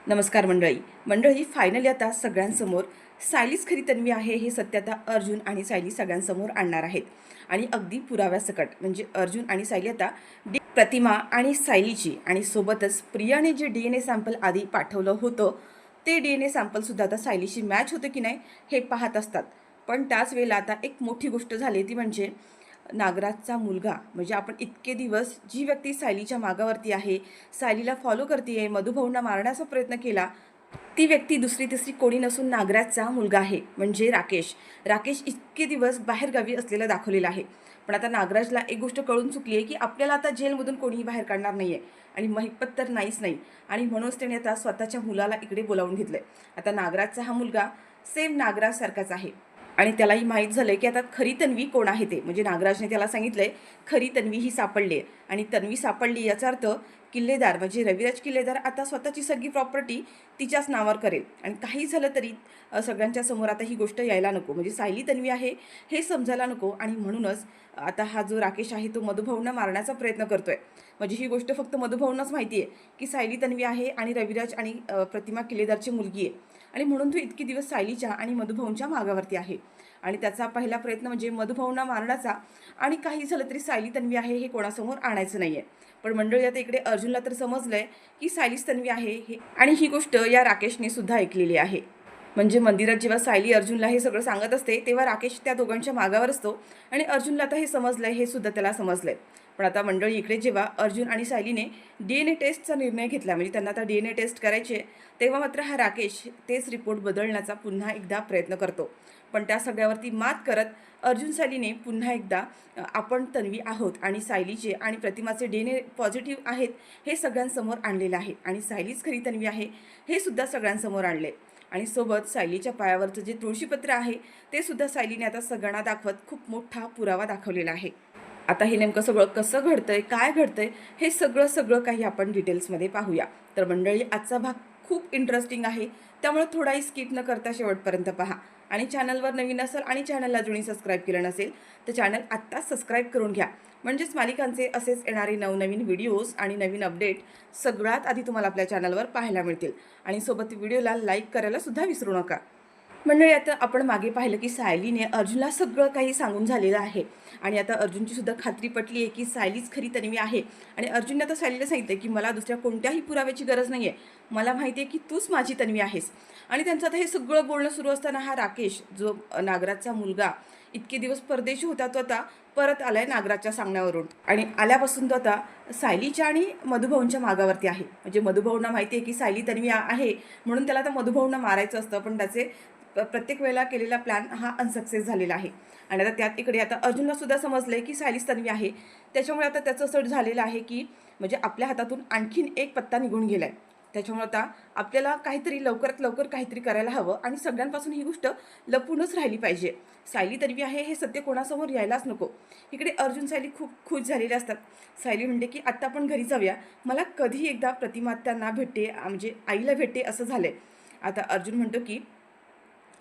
नमस्कार मंडळी फायनली आता सगळ्यांसमोर सायलीच खरी तन्वी आहे हे सत्य आता अर्जुन आणि सायली सगळ्यांसमोर आणणार आहेत. आणि अगदी पुराव्यासकट म्हणजे अर्जुन आणि सायली आता प्रतिमा आणि सायलीची आणि सोबतच प्रियाने जे DNA सॅम्पल आधी पाठवलं होतं ते DNA सॅम्पलसुद्धा आता सायलीशी मॅच होतं की नाही हे पाहत असतात. पण त्याच वेळेला आता एक मोठी गोष्ट झाली ती म्हणजे नागराजचा मुलगा म्हणजे आपण इतके दिवस जी व्यक्ती सायलीच्या मागावरती आहे, सायलीला फॉलो करते, मधुभाऊंना मारण्याचा प्रयत्न केला, ती व्यक्ती दुसरी तिसरी कोणी नसून नागराजचा मुलगा आहे म्हणजे राकेश. राकेश इतके दिवस बाहेरगावी असलेला दाखवलेला आहे. पण आता नागराजला एक गोष्ट कळून चुकली आहे की आपल्याला आता जेलमधून कोणीही बाहेर काढणार नाही आहे आणि महिपत तर नाहीच नाही. आणि म्हणूनच त्याने आता स्वतःच्या मुलाला इकडे बोलावून घेतलं आहे. आता नागराजचा हा मुलगा सेम नागराजसारखाच आहे आणि त्यालाही माहीत झालं आहे की आता खरी तन्वी कोण आहे ते. म्हणजे नागराजने त्याला सांगितलं आहे खरी तन्वी ही सापडली आहे आणि तन्वी सापडली याचा अर्थ किल्लेदार म्हणजे रविराज किल्लेदार आता स्वतःची सगळी प्रॉपर्टी तिच्याच नावावर करेल. आणि काही झालं तरी सगळ्यांच्या समोर आता ही गोष्ट यायला नको म्हणजे सायली तन्वी आहे हे समजायला नको. आणि म्हणूनच आता हा जो राकेश आहे तो मधुभाऊंना मारण्याचा प्रयत्न करतोय. म्हणजे ही गोष्ट फक्त मधुभाऊंनाच माहिती आहे की सायली तन्वी आहे आणि रविराज आणि प्रतिमा किल्लेदारची मुलगी आहे. आणि म्हणून तो इतके दिवस सायलीच्या आणि मधुभाऊंच्या मागावरती आहे. आणि त्याचा पहिला प्रयत्न म्हणजे मधुभाऊंना मारण्याचा. आणि काही झालं तरी सायली तन्वी आहे हे कोणासमोर आणायचं नाही आहे. पण मंडळी आता इकडे अर्जुनला तर समजलंय की सायलीच तन्वी आहे हे. आणि ही गोष्ट या राकेशने सुद्धा ऐकलेली आहे. म्हणजे मंदिरात जेव्हा सायली अर्जुनला हे सगळं सांगत असते तेव्हा राकेश त्या दोघांच्या मागावर असतो. आणि अर्जुनला आता हे समजलंय, हे सुद्धा त्याला समजलंय. पण आता मंडळी इकडे जेव्हा अर्जुन आणि सायलीने DNA टेस्टचा निर्णय घेतला म्हणजे त्यांना आता DNA टेस्ट करायचे, तेव्हा मात्र हा राकेश तेच रिपोर्ट बदलण्याचा पुन्हा एकदा प्रयत्न करतो. पण त्या सगळ्यावरती मात करत अर्जुन सायलीने पुन्हा एकदा आपण तन्वी आहोत आणि सायलीचे आणि प्रतिमाचे DNA पॉझिटिव्ह आहेत हे सगळ्यांसमोर आणलेलं आहे. आणि सायलीच खरी तन्वी आहे हे सुद्धा सगळ्यांसमोर आणले. आणि सोबत सायलीच्या पायावरचं जे तुळशीपत्र आहे ते सुद्धा सायलीने आता सगळ्यांना दाखवत खूप मोठा पुरावा दाखवलेला आहे. आता हे नेमकं सगळं कसं घडतंय, काय घडतंय हे सगळं काही आपण डिटेल्समध्ये पाहूया. तर मंडळी आजचा भाग खूप इंटरेस्टिंग आहे, त्यामुळे थोडाही स्किप न करता शेवटपर्यंत पहा. आणि चॅनलवर नवीन असेल आणि चॅनलला जुनी सबस्क्राईब केलं नसेल तर चॅनल आत्ताच सबस्क्राईब करून घ्या. म्हणजेच मालिकांचे असेच येणारे नवनवीन व्हिडिओज आणि नवीन अपडेट सगळ्यात आधी तुम्हाला आपल्या चॅनलवर पाहायला मिळतील. आणि सोबत व्हिडिओला लाईक करायला सुद्धा विसरू नका. मंडळी आता आपण मागे पाहिलं की सायलीने अर्जुनला सगळं काही सांगून झालेलं आहे. आणि आता अर्जुनची सुद्धा खात्री पटली आहे की सायलीच खरी तन्वी आहे. आणि अर्जुनने आता सायलीला सांगितलं की मला दुसऱ्या कोणत्याही पुराव्याची गरज नाही आहे, मला माहिती आहे की तूच माझी तन्वी आहेस. आणि त्यांचं आता हे सगळं बोलणं सुरू असताना हा राकेश जो नागराजचा मुलगा इतके दिवस परदेशी होता तो आता परत आलाय नागराजच्या सांगण्यावरून. आणि आल्यापासून तो आता सायलीच्या आणि मधुभाऊंच्या मागावरती आहे. म्हणजे मधुभाऊंना माहिती आहे की सायली तन्वी आहे म्हणून त्याला आता मधुभाऊंना मारायचं असतं, पण त्याचे प्रत्येक वेळेला केलेला प्लॅन हा अनसक्सेस झालेला आहे. आणि आता त्यात इकडे आता अर्जुनला सुद्धा समजलंय की सायलीच तन्वी आहे. त्याच्यामुळे आता त्याचं असं झालेलं आहे की म्हणजे आपल्या हातातून आणखीन एक पत्ता निघून गेलाय. त्याच्यामुळे आता आपल्याला काहीतरी लवकरात लवकर काहीतरी करायला हवं आणि सगळ्यांपासून ही गोष्ट लपूनच राहिली पाहिजे. सायली तन्वी आहे हे सत्य कोणासमोर यायलाच नको. इकडे अर्जुन सायली खूप खुश झालेले असतात. सायली म्हणते की आत्ता आपण घरी जाऊया, मला कधी एकदा प्रतिमा त्यांना भेटते म्हणजे आईला भेटते असं झालंय. आता अर्जुन म्हणतो की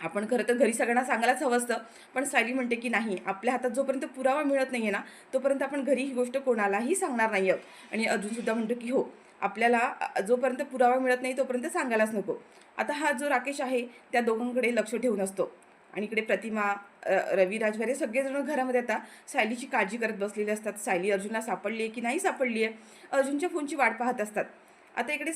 आपण खरं तर घरी सगळ्यांना सांगायलाच हवं असतं, पण सायली म्हणते की नाही, आपल्या हातात जोपर्यंत पुरावा मिळत नाही आहे ना तोपर्यंत आपण घरी ही गोष्ट कोणालाही सांगणार नाही आहोत. आणि अर्जुनसुद्धा म्हणतो की हो, आपल्याला जोपर्यंत पुरावा मिळत नाही तोपर्यंत सांगायलाच नको. आता हा जो राकेश आहे त्या दोघांकडे लक्ष ठेवून असतो. आणि इकडे प्रतिमा रविराज वगैरे सगळेजण घरामध्ये आता सायलीची काळजी करत बसलेले असतात. सायली अर्जुनला सापडली आहे की नाही सापडली आहे, अर्जुनच्या फोनची वाट पाहत असतात. आता इकडे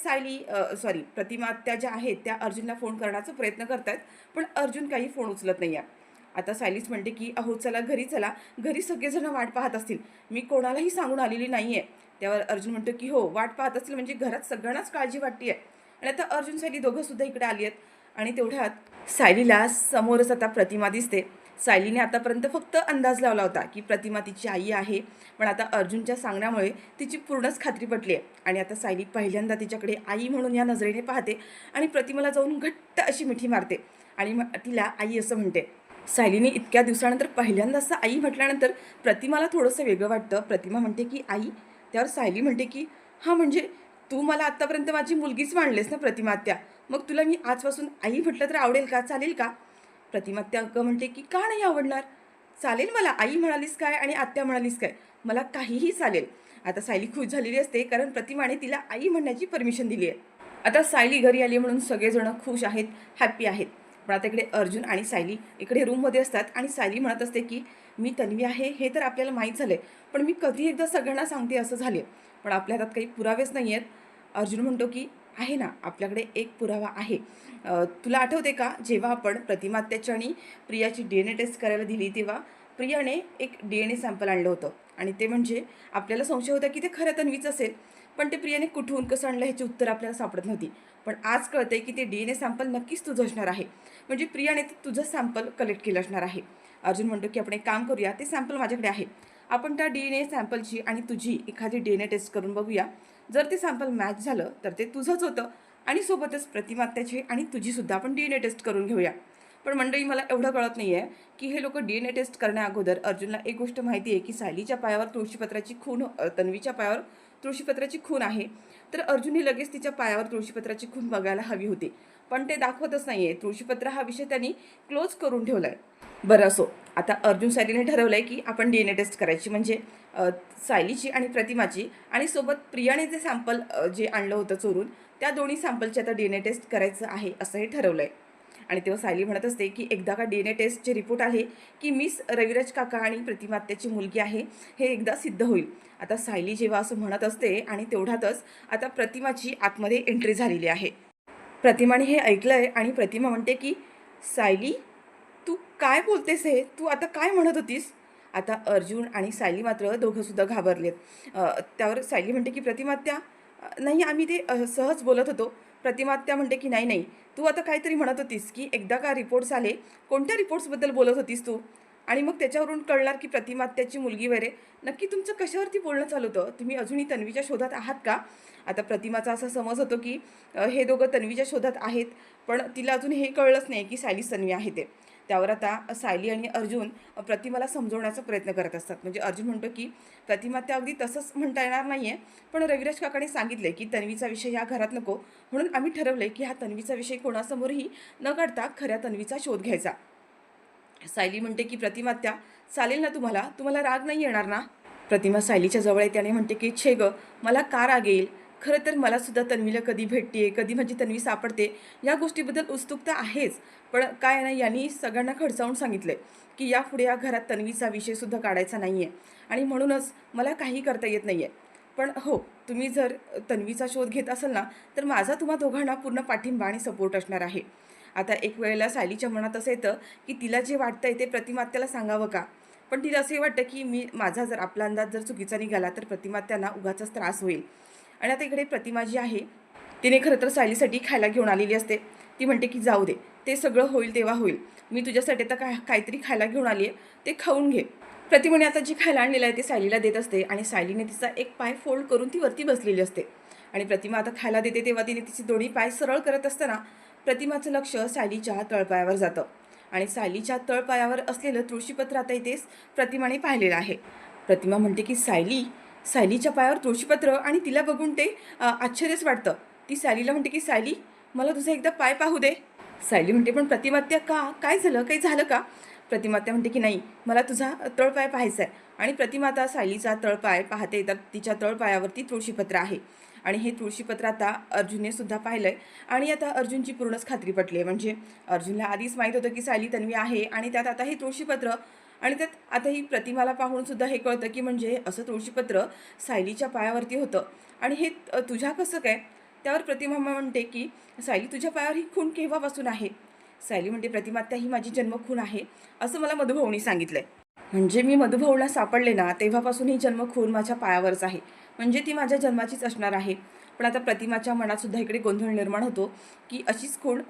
प्रतिमा त्या ज्या आहेत त्या अर्जुनला फोन करण्याचा प्रयत्न करतात, पण अर्जुन काही फोन उचलत नाही आहे. आता सायलीच म्हणते की अहो चला घरी चला, घरी सगळेजण वाट पाहत असतील, मी कोणालाही सांगून आलेली नाही आहे. त्यावर अर्जुन म्हणतो की हो, वाट पाहत असतील म्हणजे घरात सगळ्यांनाच काळजी वाटते आहे. आणि आता अर्जुन सायली दोघंसुद्धा इकडे आली आहेत. आणि तेवढ्यात सायलीला समोरच आता प्रतिमा दिसते. सायलीने आतापर्यंत फक्त अंदाज लावला होता की प्रतिमा तिची आई आहे, पण आता अर्जुनच्या सांगण्यामुळे तिची पूर्णच खात्री पटली आहे. आणि आता सायली पहिल्यांदा तिच्याकडे आई म्हणून या नजरेने पाहते आणि प्रतिमाला जाऊन घट्ट अशी मिठी मारते आणि मग तिला आई असं म्हणते. सायलीने इतक्या दिवसानंतर पहिल्यांदा असं आई म्हटल्यानंतर प्रतिमाला थोडंसं वेगळं वाटतं. प्रतिमा म्हणते की आई. त्यावर सायली म्हणते की हां, म्हणजे तू मला आत्तापर्यंत माझी मुलगीच मानलेस ना प्रतिमा आत्या, मग तुला मी आजपासून आई म्हटलं तर आवडेल का, चालेल का? प्रतिमा आत्या अगं म्हणते की का नाही आवडणार, चालेल मला, आई म्हणालीस काय आणि आत्या म्हणालीस काय, मला काहीही चालेल. आता सायली खुश झालेली असते कारण प्रतिमाने तिला आई म्हणण्याची परमिशन दिली आहे. आता सायली घरी आली म्हणून सगळेजण खुश आहेत, हॅप्पी आहेत. पण आता इकडे अर्जुन आणि सायली इकडे रूममध्ये असतात आणि सायली म्हणत असते की मी तन्वी आहे हे तर आपल्याला माहीत झालं आहे, पण मी कधी एकदा सगळ्यांना सांगते असं झाले, पण आपल्या हातात काही पुरावेच नाही आहेत. अर्जुन म्हणतो की आहे ना, आपल्याकडे एक पुरावा आहे. तुला आठवते का, जेव्हा आपण प्रतिमात्याची आणि प्रियाची DNA टेस्ट करायला दिली तेव्हा प्रियाने एक DNA सॅम्पल आणलं होतं आणि ते म्हणजे आपल्याला संशय होता की ते खरं तन्वीचं असेल, पण ते प्रियाने कुठून कसं आणलं ह्याची उत्तर आपल्याला सापडत नव्हती. पण आज कळतंय की ते DNA सॅम्पल नक्कीच तुझं असणार आहे. म्हणजे प्रियाने ते तुझं सॅम्पल कलेक्ट केलं असणार आहे. अर्जुन म्हणतो की आपण एक काम करूया, ते सॅम्पल माझ्याकडे आहे. आपण त्या DNA सॅम्पलची आणि तुझी एखादी DNA टेस्ट करून बघूया. जर ते सॅम्पल मॅच झालं तर ते तुझंच होतं आणि सोबतच प्रतिमात्याची आणि तुझीसुद्धा आपण DNA टेस्ट करून घेऊया. पण मंडळी, मला एवढं कळत नाही आहे की हे लोक DNA टेस्ट करण्याअगोदर अर्जुनला एक गोष्ट माहिती आहे की सायलीच्या पायावर तुळशीपत्राची खून, तन्वीच्या पायावर तुळशीपत्राची खून आहे. तर अर्जुनने लगेच तिच्या पायावर तुळशीपत्राची खून बघायला हवी होती, पण ते दाखवतच नाही आहे. तुळशीपत्र हा विषय त्यांनी क्लोज करून ठेवला आहे. बरं असो, आता अर्जुन सायलीने ठरवलं आहे की आपण DNA टेस्ट करायची, म्हणजे सायलीची आणि प्रतिमाची, आणि सोबत प्रियाने जे सॅम्पल जे आणलं होतं चोरून, त्या दोन्ही सॅम्पलची आता DNA टेस्ट करायचं आहे असं हे ठरवलं आहे. आणि तेव्हा सायली म्हणत असते की एकदा का DNA टेस्टचे रिपोर्ट आले की मिस रविराज काका आणि प्रतिमात्याची मुलगी आहे हे एकदा सिद्ध होईल. आता सायली जेव्हा असं म्हणत असते आणि तेवढ्यातच आता प्रतिमाची आतमध्ये एंट्री झालेली आहे. प्रतिमाने हे ऐकलंय आणि प्रतिमा म्हणते की सायली, तू काय बोलतेस हे? तू आता काय म्हणत होतीस? आता अर्जुन आणि सायली मात्र दोघंसुद्धा घाबरलेत. त्यावर सायली म्हणते की प्रतिमात्या, नाही आम्ही ते सहज बोलत होतो. प्रतिमात्या म्हणते की नाही नाही, तू आता काहीतरी म्हणत होतीस की एकदा का रिपोर्ट्स आले, कोणत्या रिपोर्ट्सबद्दल बोलत होतीस तू? आणि मग त्याच्यावरून कळणार की प्रतिमात्याची मुलगी वगैरे. नक्की तुमचं कशावरती बोलणं चालू होतं? तुम्ही अजूनही तन्वीच्या शोधात आहात का? आता प्रतिमाचा असा समज होतो की हे दोघं तन्वीच्या शोधात आहेत, पण तिला अजून हे कळलंच नाही की सायली तन्वी आहे ते. त्यावर आता सायली आणि अर्जुन प्रतिमाला समजवण्याचा प्रयत्न करत असतात. म्हणजे अर्जुन म्हणतो की प्रतिमा, त्या अगदी तसंच म्हणता येणार नाही आहे, पण रविराज काकाने सांगितले की तन्वीचा विषय या घरात नको, म्हणून आम्ही ठरवलं की हा तन्वीचा विषय कोणासमोरही न काढता खऱ्या तन्वीचा शोध घ्यायचा. सायली म्हणते की प्रतिमात्या, चालेल ना, तुम्हाला तुम्हाला राग नाही येणार ना? प्रतिमा सायलीच्या जवळ येते आणि म्हणते की छे ग, मला का राग येईल? खरं तर मला सुद्धा तन्वीला कधी भेटते, कधी माझी तन्वी सापडते, या गोष्टीबद्दल उत्सुकता आहेच. पण काय आहे ना, यांनी सगळ्यांना खडसावून सांगितलं की यापुढे या घरात तन्वीचा विषयसुद्धा काढायचा नाही आहे आणि म्हणूनच मला काही करता येत नाही आहे. पण हो, तुम्ही जर तन्वीचा शोध घेत असाल ना, तर माझा तुम्हा दोघांना पूर्ण पाठिंबा आणि सपोर्ट असणार आहे. आता एक वेळेला सायलीच्या मनात असं येतं की तिला जे वाटतंय ते प्रतिमात्याला सांगावं का? पण तिला असंही वाटतं की माझा जर आपला अंदाज जर चुकीचा निघाला तर प्रतिमात्यांना उगाचच त्रास होईल. आणि आता इकडे प्रतिमा जी आहे, तिने खरं तर सायलीसाठी खायला घेऊन आलेली असते. ती म्हणते की जाऊ दे, ते सगळं होईल तेव्हा होईल. मी तुझ्यासाठी तर काहीतरी खायला घेऊन आली आहे, ते खाऊन घे. प्रतिमाने आता जी खायला आणलेलं आहे ते सायलीला देत असते आणि सायलीने तिचा एक पाय फोल्ड करून ती वरती बसलेली असते. आणि प्रतिमा आता खायला देते तेव्हा तिने तिचे दोन्ही पाय सरळ करत असताना प्रतिमाचं लक्ष सायलीच्या तळपायावर जातं आणि सायलीच्या तळपायावर असलेलं तुळशीपत्र आता इथेच प्रतिमाने पाहिलेलं आहे. प्रतिमा म्हणते की सायलीच्या पायावर तुळशीपत्र, आणि तिला बघून ते आश्चर्यच वाटतं. ती सायलीला म्हणते की सायली, मला तुझा एकदा पाय पाहू दे. सायली म्हणते पण प्रतिमात्या का, काय झालं, काही झालं का? प्रतिमात्या म्हणते की नाही, मला तुझा तळपाय पाहायचा आहे. आणि प्रतिमा आता सायलीचा तळपाय पाहते तर तिच्या तळपायावरती तुळशीपत्र आहे आणि हे तुळशीपत्र आता अर्जुनने सुद्धा पाहिलं आहे. आणि आता अर्जुनची पूर्णच खात्री पटली आहे. म्हणजे अर्जुनला आधीच माहीत होतं की सायली तन्वी आहे आणि त्यात आता हे तुळशीपत्र, आणि त्यात आता ही प्रतिमाला पाहून सुद्धा हे कळतं की म्हणजे असं तुळशीपत्र सायलीच्या पायावरती होतं आणि हे तुझ्या कसं काय? त्यावर प्रतिमा म्हणते की सायली, तुझ्या पायावर ही खून केव्हापासून आहे? सायली म्हणते प्रतिमात्या, ही माझी जन्मखून आहे, असं मला मधुभाऊनी सांगितलं आहे. म्हणजे मी मधुभाऊला सापडले ना तेव्हापासून ही जन्मखून माझ्या पायावरच आहे, म्हणजे ती माझ्या जन्माचीच असणार आहे. पण आता प्रतिमाच्या मनात सुद्धा इकडे गोंधळ निर्माण होतो की अशीच खूण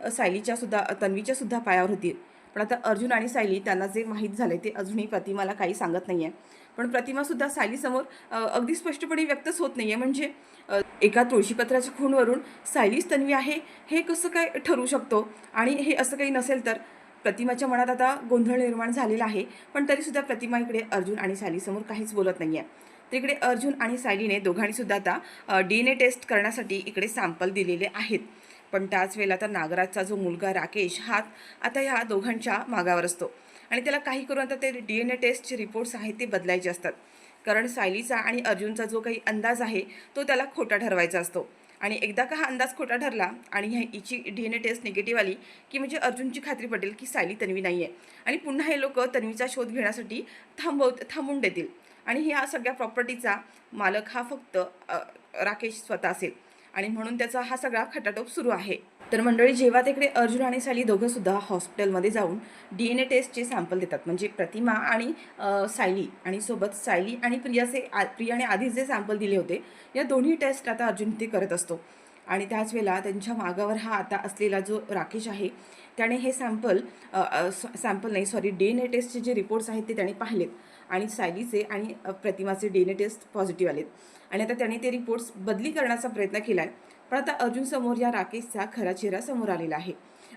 तन्वीच्या सुद्धा पायावर होती. पण आता अर्जुन आणि सायली त्यांना जे माहीत झाले ते अजूनही प्रतिमाला काही सांगत नाही आहे. पण प्रतिमासुद्धा सायलीसमोर अगदी स्पष्टपणे व्यक्तच होत नाही आहे. म्हणजे एका तुळशीपत्राच्या खूणवरून सायलीच तन्वी आहे हे कसं काय ठरू शकतो? आणि हे असं काही नसेल तर? प्रतिमाच्या मनात आता गोंधळ निर्माण झालेला आहे. पण तरीसुद्धा प्रतिमा इकडे अर्जुन आणि सायलीसमोर काहीच बोलत नाही आहे. तर इकडे अर्जुन आणि सायलीने दोघांनीसुद्धा आता DNA टेस्ट करण्यासाठी इकडे सॅम्पल दिलेले आहेत. पण त्याच वेळेला आता नागराजचा जो मुलगा राकेश हा आता ह्या दोघांच्या मागावर असतो आणि त्याला काही करून आता ते DNA टेस्टचे रिपोर्ट्स आहेत ते बदलायचे असतात. कारण सायलीचा आणि अर्जुनचा जो काही अंदाज आहे तो त्याला खोटा ठरवायचा असतो. आणि एकदा का हा अंदाज खोटा ठरला आणि हिची DNA टेस्ट निगेटिव्ह आली की म्हणजे अर्जुनची खात्री पटेल की सायली तन्वी नाही आहे आणि पुन्हा हे लोक तन्वीचा शोध घेण्यासाठी थांबवून देतील आणि ह्या सगळ्या प्रॉपर्टीचा मालक हा फक्त राकेश स्वतः असेल आणि म्हणून त्याचा हा सगळा खटाटोप सुरू आहे. तर मंडळी, जेव्हा तिकडे अर्जुन आणि सायली दोघंसुद्धा हॉस्पिटलमध्ये जाऊन DNA टेस्टचे सॅम्पल देतात, म्हणजे प्रतिमा आणि सायली आणि सोबत सायली आणि प्रियाने आधीच जे सॅम्पल दिले होते या दोन्ही टेस्ट आता अर्जुन ते करत असतो आणि त्याच वेळेला त्यांच्या मागावर हा आता असलेला जो राकेश आहे त्याने हे DNA टेस्टचे जे रिपोर्ट्स आहेत ते त्याने पाहिलेत आणि सायलीचे आणि प्रतिमाचे DNA टेस्ट पॉझिटिव्ह आलेत आणि आता त्याने ते रिपोर्ट्स बदली करण्याचा प्रयत्न केला आहे. पण आता अर्जुन समोर या राकेशचा खरा चेहरा समोर आलेला आहे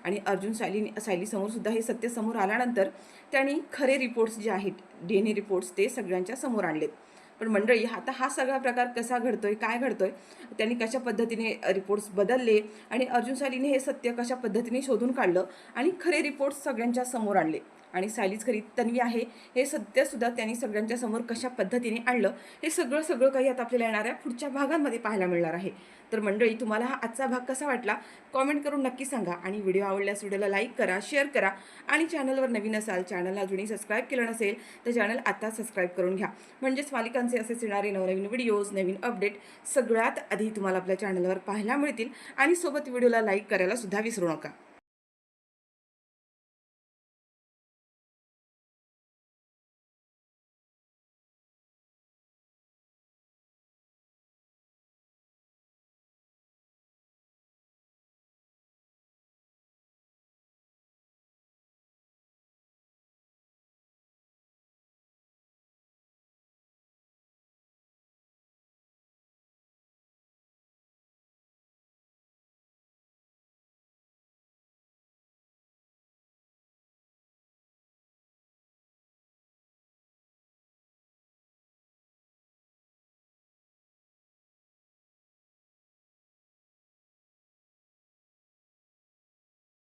आणि अर्जुन सायली समोर सुद्धा हे सत्य समोर आल्यानंतर त्यांनी खरे रिपोर्ट्स जे आहेत DNA रिपोर्ट्स ते सगळ्यांच्या समोर आणलेत. पण मंडळी, आता हा सगळा प्रकार कसा घडतोय, काय घडतोय, त्यांनी कशा पद्धतीने रिपोर्ट्स बदलले आणि अर्जुन सायलीने हे सत्य कशा पद्धतीने शोधून काढलं आणि खरे रिपोर्ट्स सगळ्यांच्या समोर आणले आणि सायलीच खरी तन्वी आहे हे सत्यसुद्धा त्यांनी सगळ्यांच्या समोर कशा पद्धतीने आणलं हे सगळं काही आता आपल्याला येणाऱ्या पुढच्या भागांमध्ये पाहायला मिळणार आहे. तर मंडळी, तुम्हाला हा आजचा भाग कसा वाटला कॉमेंट करून नक्की सांगा आणि व्हिडिओ आवडल्यास व्हिडिओला लाईक करा, शेअर करा आणि चॅनलवर नवीन असाल, चॅनलला अजूनही सबस्क्राईब केलं नसेल तर चॅनल आता सबस्क्राईब करून घ्या, म्हणजेच मालिकांचे असेच येणारे नवनवीन व्हिडिओज, नवीन अपडेट सगळ्यात आधी तुम्हाला आपल्या चॅनलवर पाहायला मिळतील आणि सोबत व्हिडिओला लाईक करायला सुद्धा विसरू नका.